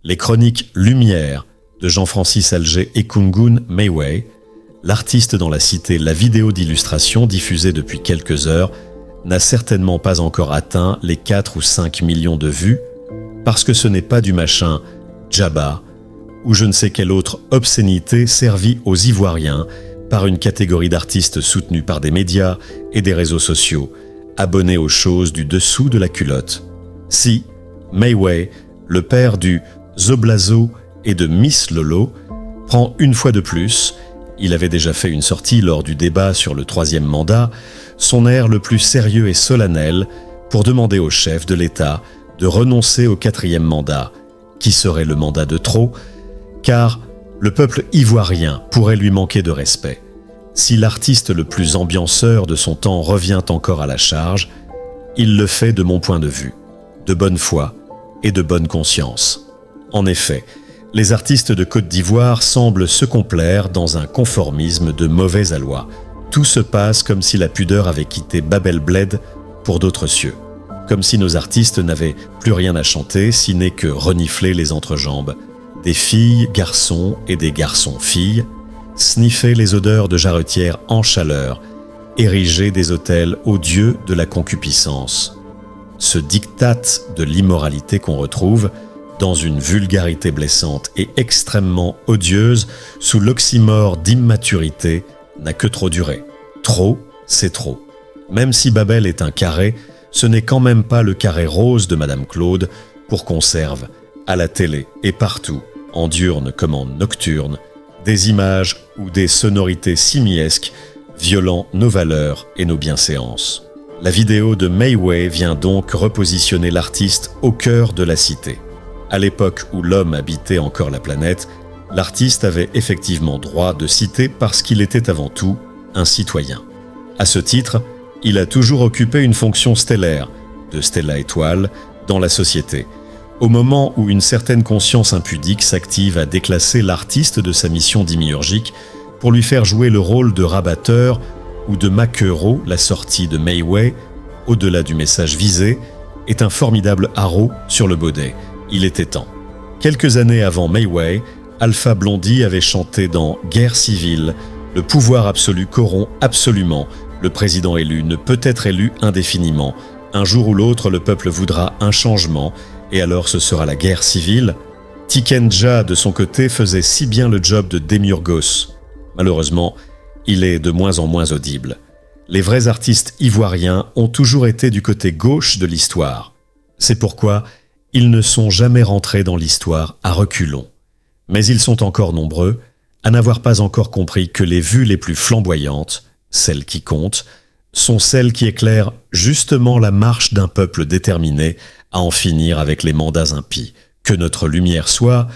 les chroniques Lumière de Jean-Francis Alger et Kungun Mayway, l'artiste dans la cité, la vidéo d'illustration diffusée depuis quelques heures n'a certainement pas encore atteint les 4 ou 5 millions de vues parce que ce n'est pas du machin djaba ou je ne sais quelle autre obscénité servie aux Ivoiriens par une catégorie d'artistes soutenus par des médias et des réseaux sociaux, abonnés aux choses du dessous de la culotte. Si, Mayway, le père du Zoblazo et de Miss Lolo, prend une fois de plus, il avait déjà fait une sortie lors du débat sur le 3e mandat, son air le plus sérieux et solennel pour demander au chef de l'État de renoncer au 4e mandat, qui serait le mandat de trop, car le peuple ivoirien pourrait lui manquer de respect. Si l'artiste le plus ambianceur de son temps revient encore à la charge, il le fait de mon point de vue, de bonne foi et de bonne conscience. En effet, les artistes de Côte d'Ivoire semblent se complaire dans un conformisme de mauvais aloi. Tout se passe comme si la pudeur avait quitté Babel Bled pour d'autres cieux. Comme si nos artistes n'avaient plus rien à chanter, si n'est que renifler les entrejambes. Des filles, garçons et des garçons, filles, sniffer les odeurs de jarretières en chaleur, ériger des autels aux dieux de la concupiscence. Ce diktat de l'immoralité qu'on retrouve, dans une vulgarité blessante et extrêmement odieuse, sous l'oxymore d'immaturité, n'a que trop duré. Trop, c'est trop. Même si Babel est un carré, ce n'est quand même pas le carré rose de Madame Claude pour qu'on serve, à la télé et partout, en diurne comme en nocturne, des images ou des sonorités simiesques violant nos valeurs et nos bienséances. La vidéo de Mayway vient donc repositionner l'artiste au cœur de la cité. À l'époque où l'homme habitait encore la planète, l'artiste avait effectivement droit de citer parce qu'il était avant tout un citoyen. À ce titre, il a toujours occupé une fonction stellaire, de Stella Étoile, dans la société, au moment où une certaine conscience impudique s'active à déclasser l'artiste de sa mission démiurgique pour lui faire jouer le rôle de rabatteur ou de maquereau. La sortie de Mayway, au-delà du message visé, est un formidable haro sur le baudet. Il était temps. Quelques années avant Mayway, Alpha Blondy avait chanté dans Guerre civile « Le pouvoir absolu corrompt absolument. Le président élu ne peut être élu indéfiniment. Un jour ou l'autre, le peuple voudra un changement. Et alors ce sera la guerre civile ?» Tikenja, de son côté, faisait si bien le job de Démiurgos. Malheureusement, il est de moins en moins audible. Les vrais artistes ivoiriens ont toujours été du côté gauche de l'histoire. C'est pourquoi ils ne sont jamais rentrés dans l'histoire à reculons. Mais ils sont encore nombreux à n'avoir pas encore compris que les vues les plus flamboyantes, celles qui comptent, sont celles qui éclairent justement la marche d'un peuple déterminé à en finir avec les mandats impies. Que notre lumière soit